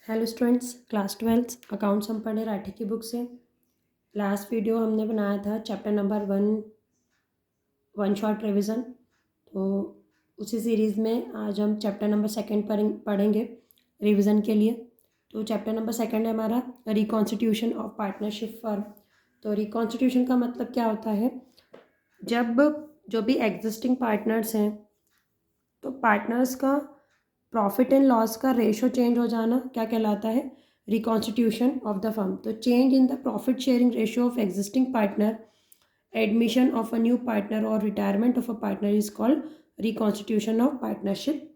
Hello students, class 12 accounts हम पढ़े राठी की बुक से। लास्ट वीडियो हमने बनाया था चैप्टर नंबर 1 शॉर्ट रिवीजन। तो उसी सीरीज़ में आज हम चैप्टर नंबर 2 पढ़ेंगे रिवीजन के लिए। तो चैप्टर नंबर 2 है हमारा रिकॉन्स्टिट्यूशन ऑफ पार्टनरशिप फर्म। तो रिकॉन्स्टिट्यूशन का मतलब क्या होता है? जब जो भी एग्जिस्टिंग पार्टनर्स हैं तो पार्टनर्स का प्रॉफिट एंड लॉस का रेशो चेंज हो जाना क्या कहलाता है? Reconstitution of the firm. तो change in the profit sharing ratio of existing partner, admission of a new partner और retirement of a partner is called reconstitution of partnership.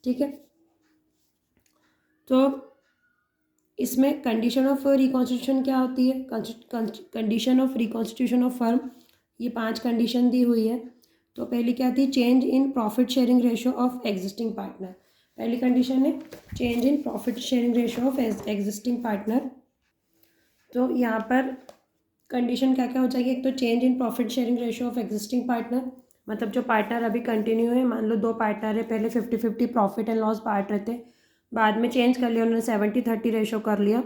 ठीक है, तो इसमें कंडीशन ऑफ रिकॉन्स्टिट्यूशन क्या होती है? Condition of reconstitution of firm, ये 5 condition दी हुई है। तो पहली क्या थी? Change in profit sharing ratio of existing partner. पहली कंडीशन है change in profit sharing ratio of existing partner. तो यहाँ पर कंडीशन क्या क्या हो जाएगी? एक तो change in profit sharing ratio of existing partner, मतलब जो पार्टनर अभी कंटिन्यू है, मान लो 2 पार्टनर है, पहले 50-50 प्रॉफिट एंड लॉस बांट रहे थे, बाद में चेंज कर लिया उन्होंने, 70-30 रेशो कर लिया,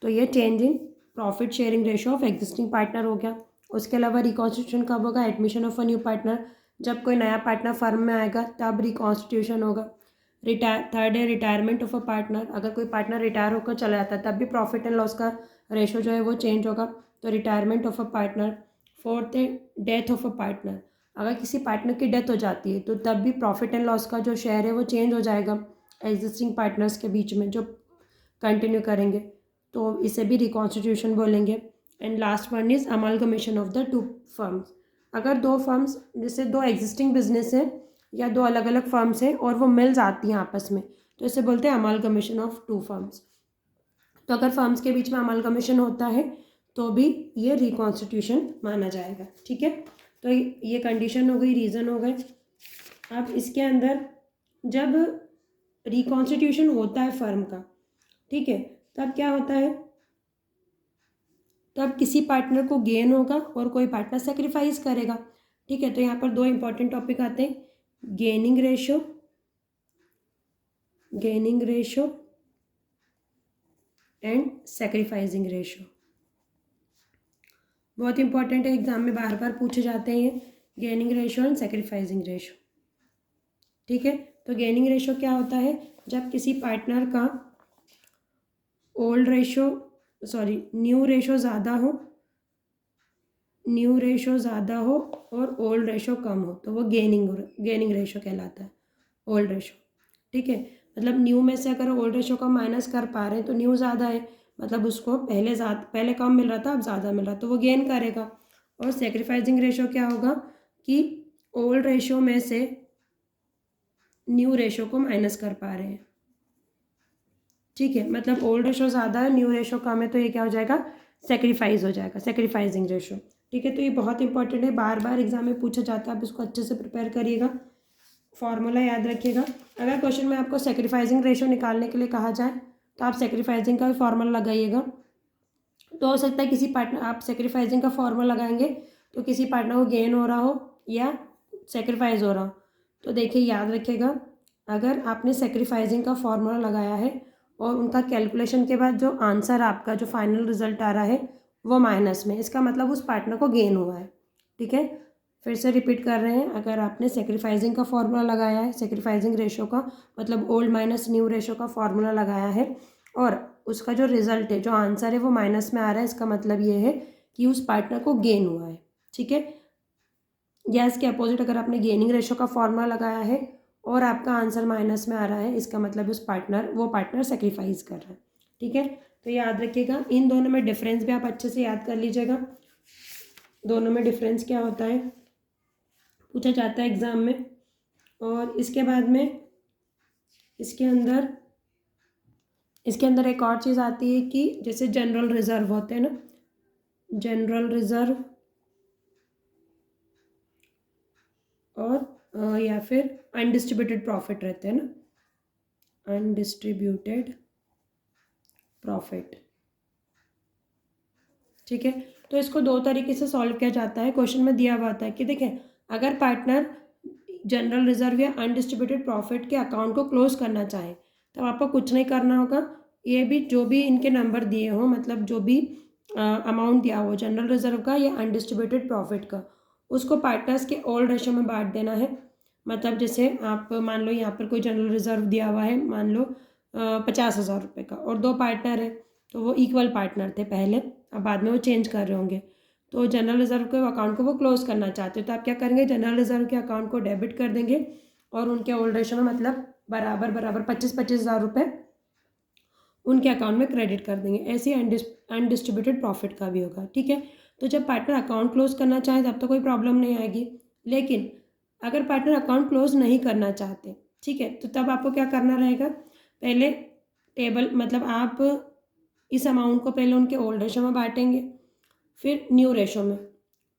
तो ये change in profit sharing ratio of existing partner हो गया। उसके अलावा रिकॉन्स्टिट्यूशन कब होगा? Admission of a new partner, जब कोई नया पार्टनर फर्म में आएगा तब रिकॉन्स्टिट्यूशन होगा। थर्ड है रिटायरमेंट ऑफ अ पार्टनर, अगर कोई पार्टनर रिटायर होकर चला जाता है तब भी प्रॉफिट एंड लॉस का रेशो जो है वो चेंज होगा, तो retirement of a partner. Fourth है डेथ ऑफ अ पार्टनर, अगर किसी पार्टनर की डेथ हो जाती है तो तब भी प्रॉफिट एंड लॉस का जो शेयर है वो चेंज हो जाएगा एग्जिस्टिंग पार्टनर्स के बीच में जो कंटिन्यू करेंगे, तो इसे भी रिकॉन्स्टिट्यूशन बोलेंगे। And last one is amalgamation of the 2 firms, अगर 2 फर्म्स जैसे 2 एग्जिस्टिंग बिजनेस हैं या 2 अलग अलग फर्म्स हैं और वो मिल जाती हैं आपस में, तो इसे बोलते हैं अमालगमेशन ऑफ 2 फर्म्स। तो अगर फर्म्स के बीच में अमालगमेशन होता है तो भी ये रिकॉन्स्टिट्यूशन माना जाएगा। ठीक है, तो ये कंडीशन हो गई, रीज़न हो गए। अब इसके अंदर जब रिकॉन्स्टिट्यूशन होता है फर्म का, ठीक है, तब क्या होता है? तब किसी पार्टनर को गेन होगा और कोई पार्टनर सेक्रीफाइस करेगा। ठीक है, तो यहाँ पर 2 इंपॉर्टेंट टॉपिक आते हैं, gaining ratio and sacrificing ratio. बहुत इंपॉर्टेंट है, एग्जाम में बार बार पूछे जाते हैं gaining ratio and sacrificing ratio. ठीक है, तो गेनिंग रेशो क्या होता है? जब किसी पार्टनर का न्यू रेशो ज़्यादा हो और ओल्ड रेशो कम हो तो वो गेनिंग रेशो कहलाता है, ओल्ड रेशो। ठीक है, मतलब न्यू में से अगर ओल्ड रेशो का माइनस कर पा रहे हैं तो न्यू ज़्यादा है, मतलब उसको पहले कम मिल रहा था अब ज़्यादा मिल रहा, तो वो गेन करेगा। और सेक्रीफाइसिंग रेशो क्या होगा कि ओल्ड रेशो में से न्यू रेशो को माइनस कर पा रहे हैं। ठीक है, मतलब ओल्ड रेशो ज़्यादा है, न्यू रेशो कम है, तो ये क्या हो जाएगा? सेक्रीफाइस हो जाएगा, सेक्रीफाइसिंग रेशो। ठीक है, तो ये बहुत इंपॉर्टेंट है, बार बार एग्जाम में पूछा जाता है, आप इसको अच्छे से प्रिपेयर करिएगा, फॉर्मूला याद रखिएगा। अगर क्वेश्चन में आपको सेक्रीफाइसिंग रेशो निकालने के लिए कहा जाए तो आप सेक्रीफाइसिंग का भी फॉर्मूला लगाइएगा। तो हो सकता है किसी पार्टनर आप सेक्रीफाइसिंग का फॉर्मूला लगाएंगे तो किसी पार्टनर को गेन हो रहा हो या सेक्रीफाइस हो रहा हो, तो देखिए याद रखिएगा, अगर आपने सेक्रीफाइसिंग का फॉर्मूला लगाया है और उनका कैलकुलेशन के बाद जो आंसर आपका जो फाइनल रिजल्ट आ रहा है वो माइनस में, इसका मतलब उस पार्टनर को गेन हुआ है। ठीक है, फिर से रिपीट कर रहे हैं, अगर आपने सेक्रीफाइसिंग का फॉर्मूला लगाया है, सेक्रीफाइसिंग रेशो का मतलब ओल्ड माइनस न्यू रेशो का फॉर्मूला लगाया है और उसका जो रिजल्ट है, जो आंसर है वो माइनस में आ रहा है, इसका मतलब ये है कि उस पार्टनर को गेन हुआ है। ठीक है, या इसके अपोजिट अगर आपने गेनिंग रेशो का फॉर्मूला लगाया है और आपका आंसर माइनस में आ रहा है, इसका मतलब वो पार्टनर सेक्रीफाइस कर रहा है। ठीक है, तो याद रखिएगा, इन दोनों में डिफरेंस भी आप अच्छे से याद कर लीजिएगा, दोनों में डिफरेंस क्या होता है पूछा जाता है एग्जाम में। और इसके बाद में इसके अंदर एक और चीज़ आती है कि जैसे जनरल रिजर्व होते हैं ना, जनरल रिजर्व और या फिर अनडिस्ट्रीब्यूटेड प्रॉफिट रहते हैं ना, अनडिस्ट्रीब्यूटेड प्रॉफिट। ठीक है, तो इसको 2 तरीके से सॉल्व किया जाता है, क्वेश्चन में दिया हुआ था कि देखें, अगर पार्टनर जनरल रिजर्व या अनडिस्ट्रीब्यूटेड प्रॉफिट के अकाउंट को क्लोज करना चाहे तो आपको कुछ नहीं करना होगा, ये भी जो भी इनके नंबर दिए हों, मतलब जो भी अमाउंट दिया हो जनरल रिजर्व का या अनडिस्ट्रीब्यूटेड प्रॉफिट का, उसको पार्टनर्स के ऑल रेशो में बांट देना है। मतलब जैसे आप मान लो यहाँ पर कोई जनरल रिजर्व दिया हुआ है, मान लो 50,000 रुपये का, और दो पार्टनर है, तो वो इक्वल पार्टनर थे पहले, अब बाद में वो चेंज कर रहे होंगे। तो जनरल रिजर्व के अकाउंट को वो क्लोज करना चाहते हो, तो आप क्या करेंगे, जनरल रिजर्व के अकाउंट को डेबिट कर देंगे और उनके ओल्ड रेशो में मतलब बराबर बराबर 25,000 उनके अकाउंट में क्रेडिट कर देंगे। ऐसे अनडिस्ट्रीब्यूटेड प्रॉफिट का भी होगा, ठीक है। तो जब पार्टनर अकाउंट क्लोज करना चाहे तब तो कोई प्रॉब्लम नहीं आएगी, लेकिन अगर पार्टनर अकाउंट क्लोज नहीं करना चाहते, ठीक है, तो तब आपको क्या करना रहेगा, पहले टेबल मतलब आप इस अमाउंट को पहले उनके ओल्ड रेशो में बांटेंगे, फिर न्यू रेशो में।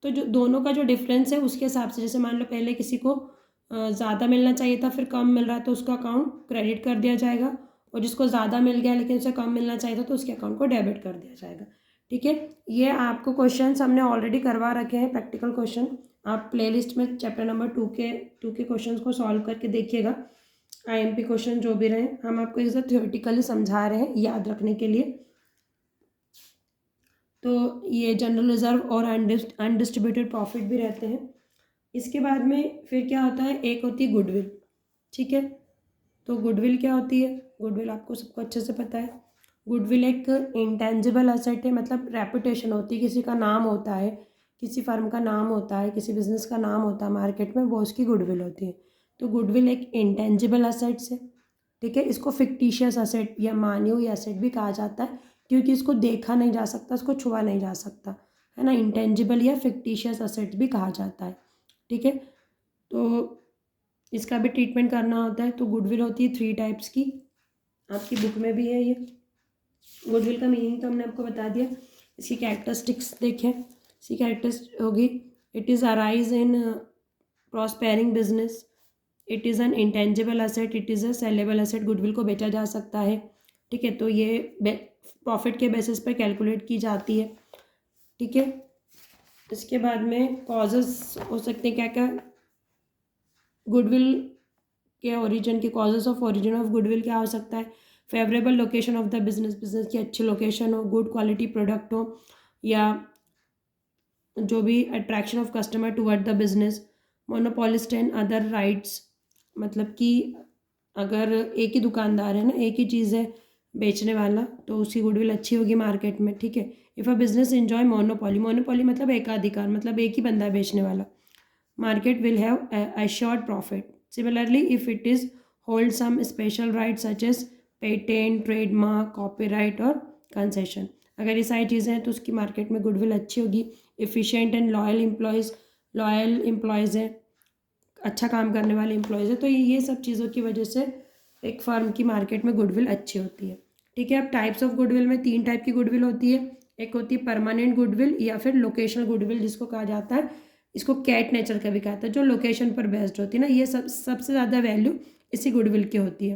तो जो दोनों का जो डिफरेंस है उसके हिसाब से, जैसे मान लो पहले किसी को ज़्यादा मिलना चाहिए था, फिर कम मिल रहा है, तो उसका अकाउंट क्रेडिट कर दिया जाएगा, और जिसको ज़्यादा मिल गया लेकिन उसे कम मिलना चाहिए था तो उसके अकाउंट को डेबिट कर दिया जाएगा, ठीक है। ये आपको क्वेश्चंस हमने ऑलरेडी करवा रखे हैं, प्रैक्टिकल क्वेश्चन। आप प्लेलिस्ट में चैप्टर नंबर 2 के क्वेश्चंस को सॉल्व करके देखिएगा। IMP क्वेश्चन जो भी रहे, हम आपको एक थ्योरेटिकली समझा रहे हैं याद रखने के लिए। तो ये जनरल रिजर्व और अनडिस्ट्रीब्यूटेड प्रॉफिट भी रहते हैं। इसके बाद में फिर क्या होता है, एक होती है गुडविल, ठीक है। तो गुडविल क्या होती है, गुडविल आपको सबको अच्छे से पता है। गुडविल एक इंटेंजिबल एसेट है, मतलब रेपुटेशन होती है, किसी का नाम होता है, किसी फर्म का नाम होता है, किसी बिजनेस का नाम होता है मार्केट में, वो उसकी गुडविल होती है। तो गुडविल एक इंटेंजिबल एसेट्स है, ठीक है। इसको फिक्टिशियस एसेट या मानी हुई एसेट भी कहा जाता है, क्योंकि इसको देखा नहीं जा सकता, इसको छुआ नहीं जा सकता, है ना। इंटेंजिबल या फिक्टिशियस एसेट भी कहा जाता है, ठीक है। तो इसका भी ट्रीटमेंट करना होता है। तो गुडविल होती है 3 टाइप्स की, आपकी बुक में भी है ये। गुडविल का मीनिंग तो हमने आपको बता दिया। इसकी कैरेक्टरिस्टिक्स देखें, इसकी कैरेक्टरिस्टिक होगी, it is arise in प्रॉस्पेरिंग business, it is an intangible asset, it is a saleable asset, goodwill को बेचा जा सकता है, ठीक है। तो ये प्रॉफिट के बेसिस पर कैलकुलेट की जाती है, ठीक है। इसके बाद में कॉजेस हो सकते हैं क्या क्या गुडविल के ओरिजिन के, causes of origin of goodwill क्या हो सकता है, favourable location of the business, business की अच्छी लोकेशन हो, गुड क्वालिटी प्रोडक्ट हो, या जो भी attraction of customer toward the business, monopolist and other rights, मतलब कि अगर एक ही दुकानदार है ना, एक ही चीज़ है बेचने वाला, तो उसकी गुडविल अच्छी होगी मार्केट में, ठीक है। If a business enjoy monopoly, monopoly मतलब एकाधिकार, मतलब एक ही बंदा है बेचने वाला, market will have assured profit. Similarly, if it is hold some special rights such as patent, trademark, copyright और concession, अगर ये सारी चीज़ें हैं तो उसकी मार्केट में गुडविल अच्छी होगी। एफिशिएंट एंड लॉयल एम्प्लॉयज़ हैं, अच्छा काम करने वाले एम्प्लॉयज़ हैं, तो ये सब चीज़ों की वजह से एक फर्म की मार्केट में गुडविल अच्छी होती है, ठीक है। अब टाइप्स ऑफ गुडविल में 3 टाइप की गुडविल होती है। एक होती है परमानेंट गुडविल या फिर लोकेशनल गुडविल जिसको कहा जाता है, इसको कैट नेचर का भी कहा जाता है, जो लोकेशन पर बेस्ड होती है ना, ये सबसे ज़्यादा वैल्यू इसी गुडविल की होती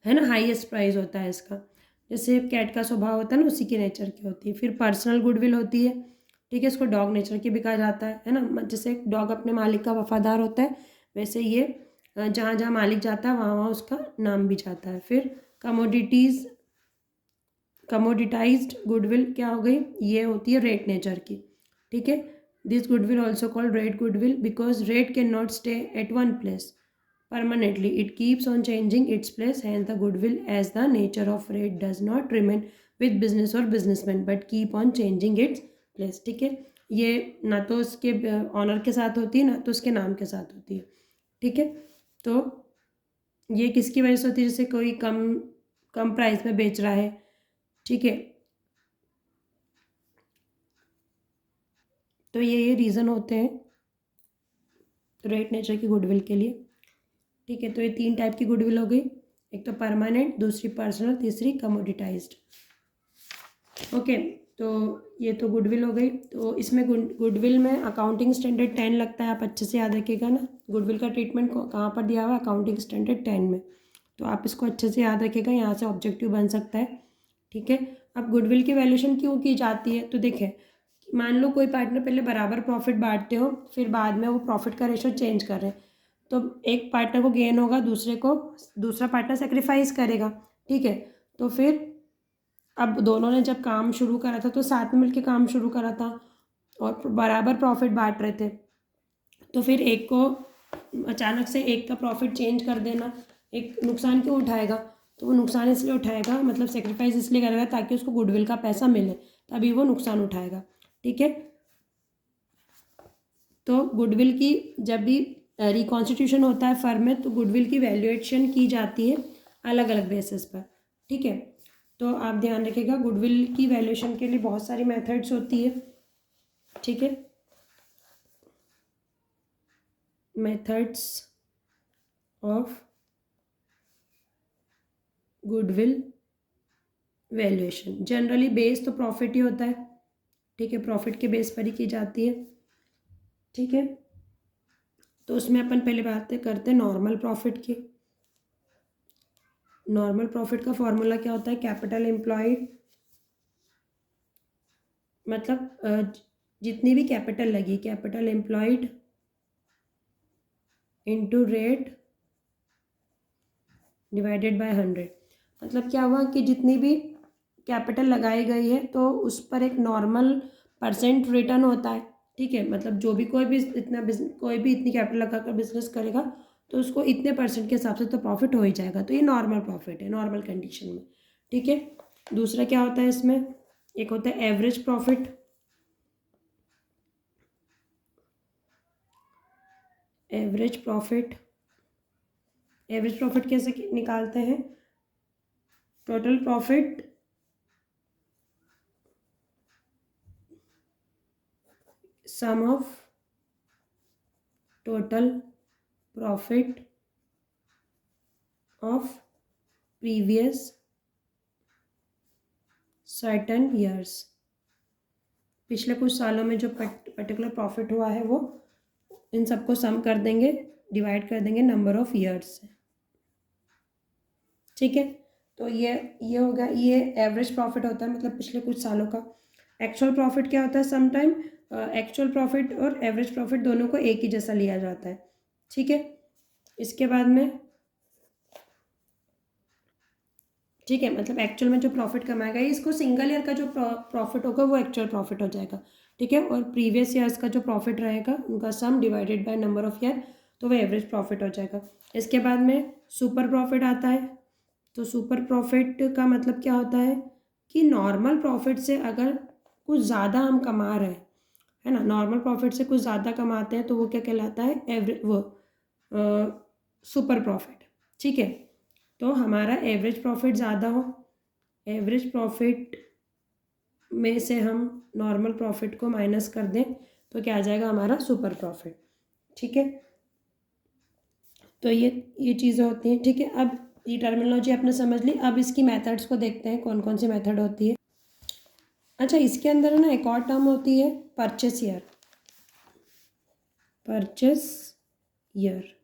है ना, हाईएस्ट प्राइस होता है इसका, जैसे कैट का स्वभाव होता है ना, उसी के नेचर की होती है। फिर पर्सनल गुडविल होती है, ठीक है, इसको डॉग नेचर की भी कहा जाता है ना, जैसे डॉग अपने मालिक का वफादार होता है, वैसे ये जहाँ जहाँ मालिक जाता है वहाँ वहाँ उसका नाम भी जाता है। फिर कमोडिटाइज्ड गुडविल क्या हो गई, ये होती है रेट नेचर की, ठीक है। This goodwill also called rate goodwill because rate can not stay at one place permanently, it keeps on changing its place, hence the goodwill, as the nature of rate does not remain with business or businessman but keep on changing its place, ठीक है। ये ना तो उसके honour के साथ होती है ना तो उसके नाम के साथ होती है, ठीक है। तो ये किसकी वजह से होती है, जैसे कोई कम प्राइस में बेच रहा है, ठीक है, तो ये रीज़न होते हैं रेट नेचर की गुडविल के लिए, ठीक है। तो ये 3 टाइप की गुडविल हो गई, एक तो परमानेंट, दूसरी पर्सनल, तीसरी कमोडिटाइज्ड, ओके। तो ये तो गुडविल हो गई। तो इसमें गुडविल में अकाउंटिंग स्टैंडर्ड 10 लगता है, आप अच्छे से याद रखिएगा ना। गुडविल का ट्रीटमेंट कहाँ पर दिया हुआ है, अकाउंटिंग स्टैंडर्ड 10 में, तो आप इसको अच्छे से याद रखिएगा, यहाँ से ऑब्जेक्टिव बन सकता है, ठीक है। अब गुडविल की वैल्यूएशन क्यों की जाती है, तो देखें, मान लो कोई पार्टनर पहले बराबर प्रॉफिट बांटते हो, फिर बाद में वो प्रॉफिट का रेशो चेंज कर रहे हैं, तो एक पार्टनर को गेन होगा, दूसरा पार्टनर सेक्रीफाइस करेगा, ठीक है। तो फिर अब दोनों ने जब काम शुरू करा था तो साथ में मिलकर काम शुरू करा था और बराबर प्रॉफिट बांट रहे थे। तो फिर एक को अचानक से एक का प्रॉफिट चेंज कर देना, एक नुकसान क्यों उठाएगा? तो वो नुकसान इसलिए उठाएगा, मतलब सेक्रीफाइस इसलिए करेगा ताकि उसको गुडविल का पैसा मिले, तभी वो नुकसान उठाएगा। ठीक है, तो गुडविल की जब भी रिकॉन्स्टिट्यूशन होता है फर्म में तो गुडविल की वैल्यूएशन की जाती है अलग अलग बेसिस पर। ठीक है, तो आप ध्यान रखिएगा गुडविल की वैल्यूएशन के लिए बहुत सारी मेथड्स होती है। ठीक है, methods of goodwill valuation, generally base तो प्रॉफिट ही होता है। ठीक है, प्रॉफिट के बेस पर ही की जाती है। ठीक है, तो उसमें अपन पहले बात करते हैं नॉर्मल प्रॉफिट की। नॉर्मल प्रॉफिट का फॉर्मूला क्या होता है? कैपिटल एम्प्लॉयड, मतलब जितनी भी कैपिटल लगी, capital employed into rate divided by 100। मतलब क्या हुआ कि जितनी भी कैपिटल लगाई गई है तो उस पर एक नॉर्मल परसेंट रिटर्न होता है। ठीक है, मतलब जो भी कोई भी इतनी कैपिटल लगाकर बिजनेस करेगा तो उसको इतने परसेंट के हिसाब से तो प्रॉफिट हो ही जाएगा। तो ये नॉर्मल प्रॉफिट है नॉर्मल कंडीशन में। ठीक है, दूसरा क्या होता है इसमें? एक होता है average profit. Average profit, average profit कैसे निकालते हैं? Total profit sum of total profit of previous certain years. पिछले कुछ सालों में जो पर्टिकुलर प्रॉफिट हुआ है वो इन सबको सम कर देंगे, डिवाइड कर देंगे नंबर ऑफ ईयर्स से। ठीक है, तो ये होगा, ये एवरेज प्रॉफिट होता है, मतलब पिछले कुछ सालों का। एक्चुअल प्रॉफिट क्या होता है? समटाइम एक्चुअल प्रॉफिट और एवरेज प्रॉफिट दोनों को एक ही जैसा लिया जाता है। ठीक है, इसके बाद में ठीक है, मतलब एक्चुअल में जो प्रॉफिट कमाएगा इसको सिंगल ईयर का जो प्रॉफिट होगा वो एक्चुअल प्रॉफिट हो जाएगा। ठीक है, और प्रीवियस ईयर्स का जो प्रॉफिट रहेगा उनका सम divided by number of year, तो वो एवरेज प्रॉफिट हो जाएगा। इसके बाद में सुपर प्रॉफिट आता है। तो सुपर प्रॉफिट का मतलब क्या होता है कि नॉर्मल प्रॉफिट से अगर कुछ ज़्यादा हम कमा रहे हैं, है ना, नॉर्मल प्रॉफिट से कुछ ज़्यादा कमाते हैं तो वो क्या कहलाता है? Super profit. ठीक है, तो हमारा एवरेज प्रॉफिट ज़्यादा हो, एवरेज प्रॉफिट में से हम नॉर्मल प्रॉफिट को माइनस कर दें तो क्या आ जाएगा? हमारा सुपर प्रॉफिट। ठीक है, तो ये चीज़ें होती हैं। ठीक है, अब ये टर्मिनोलॉजी आपने समझ ली। अब इसकी मेथड्स को देखते हैं कौन कौन सी मेथड होती है। अच्छा, इसके अंदर है ना एक और टर्म होती है परचेस ईयर। परचेस ईयर,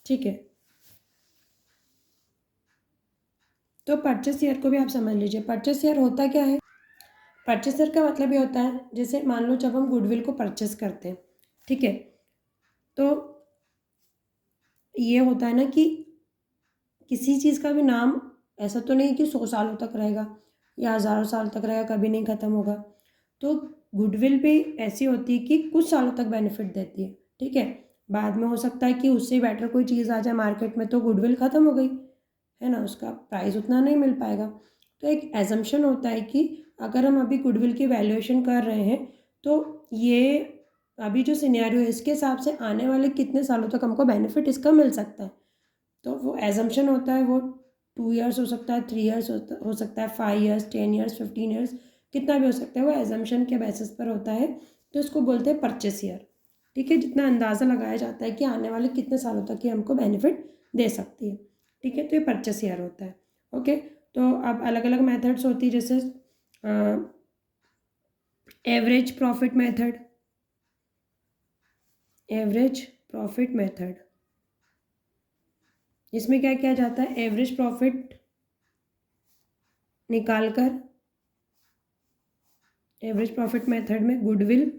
ठीक है, तो परचेस ईयर को भी आप समझ लीजिए। परचेस ईयर होता क्या है? परचेस ईयर का मतलब ये होता है, जैसे मान लो जब हम गुडविल को परचेस करते हैं, ठीक है, तो ये होता है ना कि किसी चीज़ का भी नाम ऐसा तो नहीं कि 100 सालों तक रहेगा या हज़ारों साल तक रहेगा, कभी नहीं ख़त्म होगा। तो गुडविल भी ऐसी होती है कि कुछ सालों तक बेनिफिट देती है। ठीक है, बाद में हो सकता है कि उससे बेटर कोई चीज़ आ जाए मार्केट में तो गुडविल ख़त्म हो गई, है ना, उसका प्राइस उतना नहीं मिल पाएगा। तो एक एजम्पशन होता है कि अगर हम अभी गुडविल की वैल्यूएशन कर रहे हैं तो ये अभी जो सिनेरियो है इसके हिसाब से आने वाले कितने सालों तक हमको बेनिफिट इसका मिल सकता है। तो वो एजम्पशन होता है, वो 2 ईयर्स हो सकता है, 3 ईयर्स हो सकता है, 5 ईयर्स, 10 ईयर्स, 15 ईयर्स, कितना भी हो सकता है, वो एजम्पशन के बेसिस पर होता है। तो इसको बोलते हैं परचेस ईयर। ठीक है, जितना अंदाज़ा लगाया जाता है कि आने वाले कितने सालों तक ये हमको बेनिफिट दे सकती है। ठीक है, तो ये परचेस ईयर होता है। ओके, तो अब अलग अलग मेथड्स होती है, जैसे average profit method. Average profit method, इसमें क्या किया जाता है? एवरेज प्रॉफिट निकालकर, एवरेज प्रॉफिट मेथड में goodwill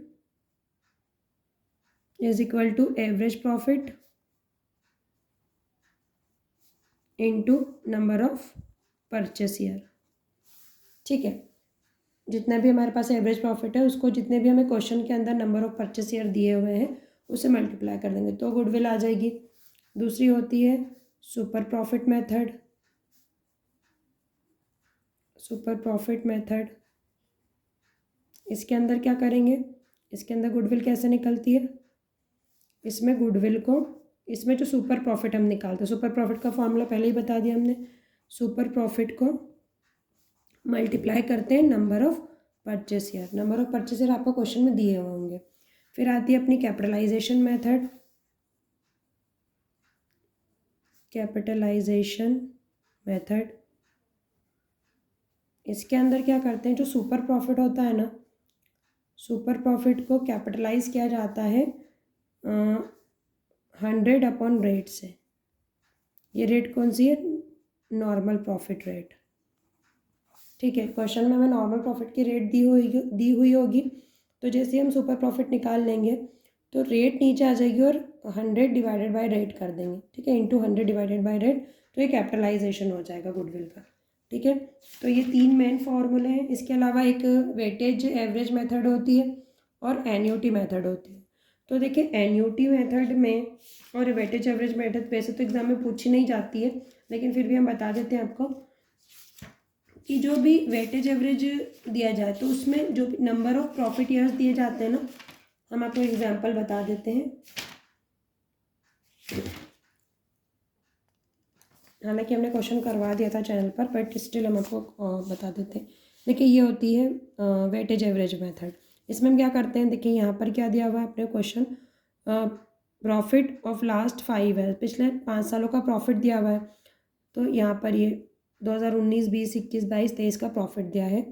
is equal to average profit into number of purchase year. ठीक है, जितना भी हमारे पास एवरेज प्रॉफिट है उसको जितने भी हमें क्वेश्चन के अंदर नंबर ऑफ परचेस ईयर दिए हुए हैं उसे मल्टीप्लाई कर देंगे तो गुडविल आ जाएगी। दूसरी होती है super profit method. Super profit method, इसके अंदर क्या करेंगे, इसके अंदर गुडविल कैसे निकलती है, इसमें गुडविल को, इसमें जो सुपर प्रॉफिट हम निकालते हैं, सुपर प्रॉफिट का फॉर्मूला पहले ही बता दिया हमने, सुपर प्रॉफिट को मल्टीप्लाई करते हैं number of purchase year. Number of purchase year आपको क्वेश्चन में दिए हुए होंगे। फिर आती है अपनी कैपिटलाइजेशन मेथड। कैपिटलाइजेशन मेथड, इसके अंदर क्या करते हैं, जो सुपर प्रॉफिट होता है ना, सुपर प्रॉफिट को कैपिटलाइज किया जाता है 100 अपॉन रेट से। ये रेट कौन सी है, नॉर्मल प्रॉफिट रेट। ठीक है, क्वेश्चन में हमें नॉर्मल प्रॉफिट की रेट दी हुई होगी, तो जैसे हम सुपर प्रॉफिट निकाल लेंगे तो रेट नीचे आ जाएगी और 100 डिवाइडेड बाय रेट कर देंगे। ठीक है, इंटू 100 डिवाइडेड बाय रेट, तो ये कैपिटलाइजेशन हो जाएगा गुडविल का। ठीक है, तो ये 3 मेन फॉर्मूले हैं। इसके अलावा एक वेटेज एवरेज मेथड होती है और एन्युटी मेथड होती है। तो देखिए एन्युटी मेथड में और वेटेज एवरेज मेथड वैसे तो एग्जाम में पूछी नहीं जाती है, लेकिन फिर भी हम बता देते हैं आपको कि जो भी वेटेज एवरेज दिया जाए तो उसमें जो नंबर ऑफ प्रॉफिट ईयर्स दिए जाते हैं ना, हम आपको एग्जांपल बता देते हैं। हालांकि हमने क्वेश्चन करवा दिया था चैनल पर, बट स्टिल हम आपको बता देते हैं। देखिए ये होती है वेटेज एवरेज मेथड। इसमें हम क्या करते हैं, देखिए यहाँ पर क्या दिया हुआ है अपने क्वेश्चन, प्रॉफिट ऑफ लास्ट 5 है, पिछले 5 सालों का प्रॉफिट दिया हुआ है। तो यहाँ पर ये 2019, 20, 21, 22, 23 का प्रॉफिट दिया है।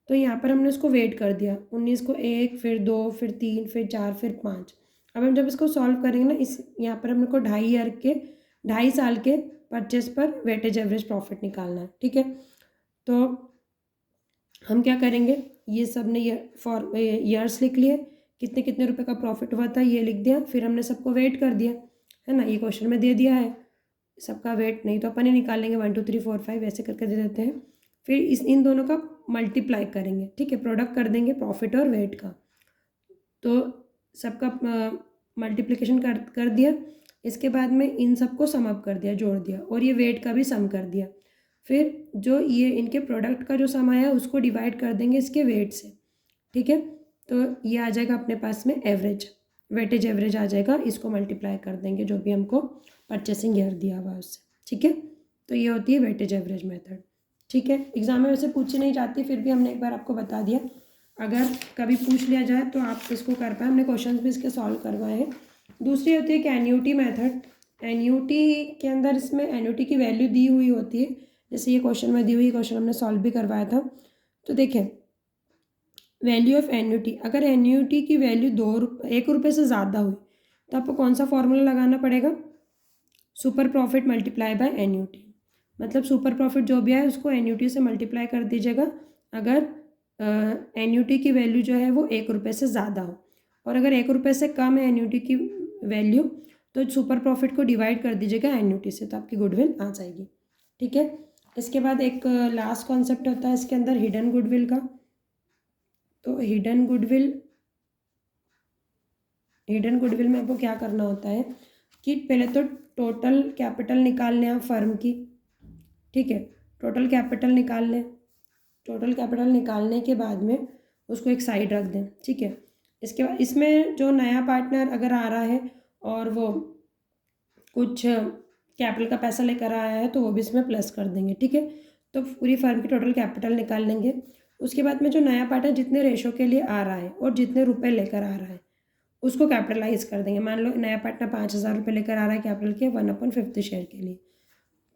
तो यहाँ पर हमने उसको वेट कर दिया, 19 को 1, फिर 2, फिर 3, फिर 4, फिर 5। अब हम जब इसको सॉल्व करेंगे ना, इस यहाँ पर हमने को 2.5 साल के परचेस पर वेटेज एवरेज प्रॉफिट निकालना है। ठीक है, तो हम क्या करेंगे, ये सब ने ईयर्स लिख लिए, कितने कितने रुपए का प्रॉफिट हुआ था ये लिख दिया, फिर हमने सबको वेट कर दिया, है ना, ये क्वेश्चन में दे दिया है सबका वेट, नहीं तो अपन ही निकालेंगे 1 2 3 4 5 ऐसे करके दे देते हैं। फिर इन दोनों का मल्टीप्लाई करेंगे। ठीक है, प्रोडक्ट कर देंगे प्रॉफिट और वेट का, तो सबका मल्टीप्लिकेशन कर दिया। इसके बाद में इन सबको सम अप कर दिया, जोड़ दिया, और ये वेट का भी सम कर दिया। फिर जो ये इनके प्रोडक्ट का जो सम आया उसको डिवाइड कर देंगे इसके वेट से। ठीक है, तो ये आ जाएगा अपने पास में एवरेज, वेटेज एवरेज आ जाएगा, इसको मल्टीप्लाई कर देंगे जो भी हमको परचेसिंग ईयर दिया हुआ है उससे। ठीक है, तो ये होती है वेटेज एवरेज मेथड। ठीक है, एग्जाम में वैसे पूछी नहीं जाती, फिर भी हमने एक बार आपको बता दिया, अगर कभी पूछ लिया जाए तो आप इसको कर पाए, हमने क्वेश्चन भी इसके सॉल्व करवाए हैं। दूसरी होती है कि एन्युटी मेथड। एन्युटी के अंदर इसमें एन्युटी की वैल्यू दी हुई होती है, जैसे ये क्वेश्चन में दी हुई, क्वेश्चन हमने सॉल्व भी करवाया था। तो देखें वैल्यू ऑफ एन्युटी, अगर एन्युटी की वैल्यू 1 रुपये से ज़्यादा हुई तो आपको कौन सा फॉर्मूला लगाना पड़ेगा, super profit multiply by annuity. मतलब सुपर प्रॉफिट जो भी है उसको एन्युटी से मल्टीप्लाई कर दीजिएगा अगर एन्युटी की वैल्यू जो है वो 1 रुपये से ज़्यादा हो, और अगर 1 रुपये से कम है एन्युटी की वैल्यू तो सुपर प्रॉफिट को डिवाइड कर दीजिएगा एन्युटी से, तो आपकी गुडविल आ जाएगी। ठीक है, इसके बाद एक लास्ट कॉन्सेप्ट होता है इसके अंदर हिडन गुडविल का। तो हिडन गुडविल में आपको क्या करना होता है कि पहले तो टोटल कैपिटल निकाल लें आप फर्म की। ठीक है, टोटल कैपिटल निकाल लें, टोटल कैपिटल निकालने के बाद में उसको एक साइड रख दें। ठीक है, इसके बाद इसमें जो नया पार्टनर अगर आ रहा है और वो कुछ कैपिटल का पैसा लेकर आया है तो वो भी इसमें प्लस कर देंगे। ठीक है, तो पूरी फर्म की टोटल कैपिटल निकाल लेंगे। उसके बाद में जो नया पार्टनर जितने रेशो के लिए आ रहा है और जितने रुपए लेकर आ रहा है उसको कैपिटलाइज कर देंगे। मान लो नया पार्टनर 5,000 रुपये लेकर आ रहा है कैपिटल के 1/5 शेयर के लिए,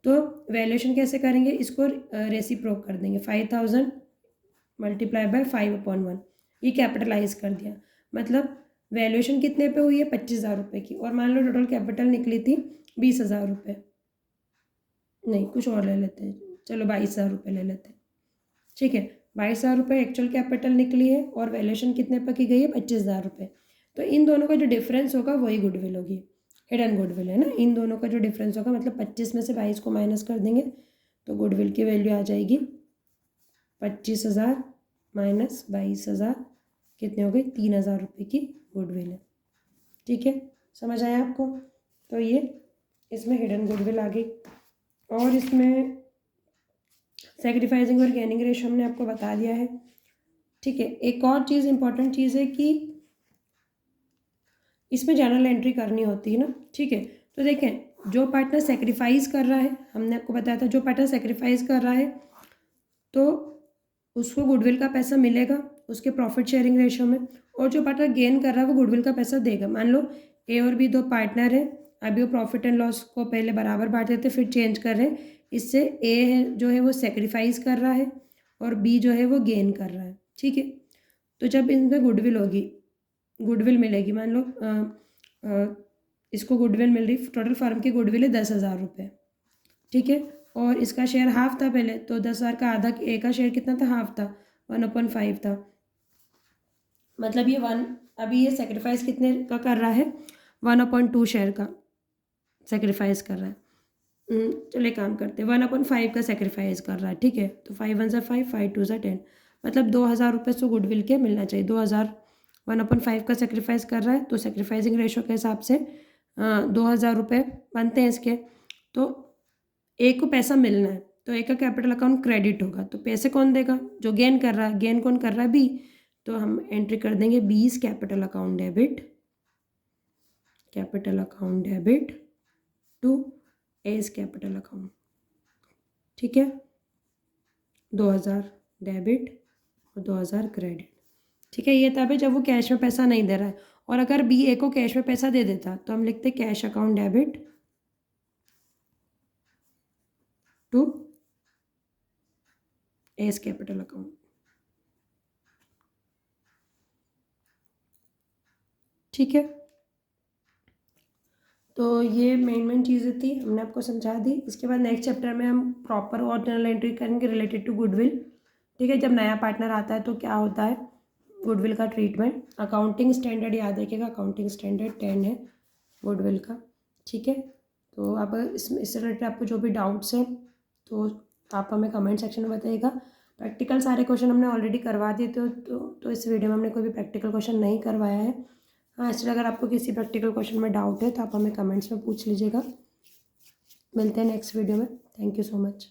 तो वैल्यूएशन कैसे करेंगे, इसको रेसिप्रोक कर देंगे, 5,000 मल्टीप्लाई बाय 5/1, ये कैपिटलाइज कर दिया। मतलब वैल्यूएशन कितने पे हुई है, 25,000 रुपये की, और मान लो टोटल कैपिटल निकली थी 20,000 रुपये, नहीं कुछ और ले लेते हैं, चलो 22,000 रुपये ले लेते हैं। ठीक है, 22,000 रुपये एक्चुअल कैपिटल निकली है और वैल्यूएशन कितने पर की गई है, 25,000 रुपये। तो इन दोनों का जो डिफरेंस होगा वही गुडविल होगी। हिडन गुडविल है ना, इन दोनों का जो डिफरेंस होगा, मतलब 25 में से 22 को माइनस कर देंगे तो गुडविल की वैल्यू आ जाएगी 25,000 माइनस 22,000, कितने हो गई 3,000 रुपये की गुडविल है। ठीक है, समझ आया आपको? तो ये इसमें हिडन गुडविल आ गई। और इसमें सैक्रिफाइसिंग और गेनिंग रेशो हमने आपको बता दिया है। ठीक है, एक और चीज़ इंपॉर्टेंट चीज़ है कि इसमें जर्नल एंट्री करनी होती है ना। ठीक है, तो देखें जो पार्टनर सेक्रीफाइस कर रहा है, हमने आपको बताया था जो पार्टनर सेक्रीफाइस कर रहा है तो उसको गुडविल का पैसा मिलेगा उसके प्रॉफिट शेयरिंग रेशो में, और जो पार्टनर गेन कर रहा है वो गुडविल का पैसा देगा। मान लो ए और बी दो पार्टनर हैं, अभी वो प्रॉफिट एंड लॉस को पहले बराबर बांट देते फिर चेंज कर रहे हैं, इससे ए है जो है वो सेक्रीफाइस कर रहा है और बी जो है वो गेन कर रहा है। ठीक है, तो जब इनमें गुडविल होगी, गुडविल मिलेगी, मान लो इसको गुडविल मिल रही, टोटल फर्म की गुडविल है 10,000 रुपये। ठीक है, और इसका शेयर हाफ था पहले, तो 10,000 का आधा, ए का शेयर कितना था, हाफ था, 1/5 था। मतलब ये अभी ये सेक्रीफाइस कितने का कर रहा है, 1/2 शेयर का सेक्रीफाइस कर रहा है। चलिए काम करते हैं, 1/5 का सेक्रीफाइस कर रहा है। ठीक है, तो 5 1 ज़ा 5, 5 2 ज़ा 10, मतलब 2,000 रुपये से गुडविल के मिलना चाहिए। 2,000 1/5 का सेक्रीफाइस कर रहा है, तो सेक्रीफाइसिंग रेशो के हिसाब से 2,000 रुपये बनते हैं इसके। तो ए को पैसा मिलना है तो ए का कैपिटल अकाउंट क्रेडिट होगा, तो पैसे कौन देगा, जो गेन कर रहा है। गेन कौन कर रहा है, बी, तो हम एंट्री कर देंगे बीस capital account debit, capital account debit to S capital account. ठीक है, 2,000 डेबिट और 2,000 क्रेडिट। ठीक है, ये तब है जब वो कैश में पैसा नहीं दे रहा है, और अगर बी ए को कैश में पैसा दे देता तो हम लिखते cash account debit to S capital account. ठीक है, तो ये मेन चीज़ें थी, हमने आपको समझा दी। इसके बाद नेक्स्ट चैप्टर में हम प्रॉपर और जर्नल एंट्री करेंगे रिलेटेड टू गुडविल। ठीक है, जब नया पार्टनर आता है तो क्या होता है गुडविल का ट्रीटमेंट। अकाउंटिंग स्टैंडर्ड याद रखिएगा, अकाउंटिंग स्टैंडर्ड 10 है गुडविल का। ठीक है, तो आप इससे रिलेटेड आपको जो भी डाउट्स हैं तो आप हमें कमेंट सेक्शन में बताइएगा। प्रैक्टिकल सारे क्वेश्चन हमने ऑलरेडी करवा दिए थे, तो इस वीडियो में हमने कोई भी प्रैक्टिकल क्वेश्चन नहीं करवाया है। हाँ, इसलिए अगर आपको किसी प्रैक्टिकल क्वेश्चन में डाउट है तो आप हमें कमेंट्स में पूछ लीजिएगा। मिलते हैं नेक्स्ट वीडियो में। Thank you so much.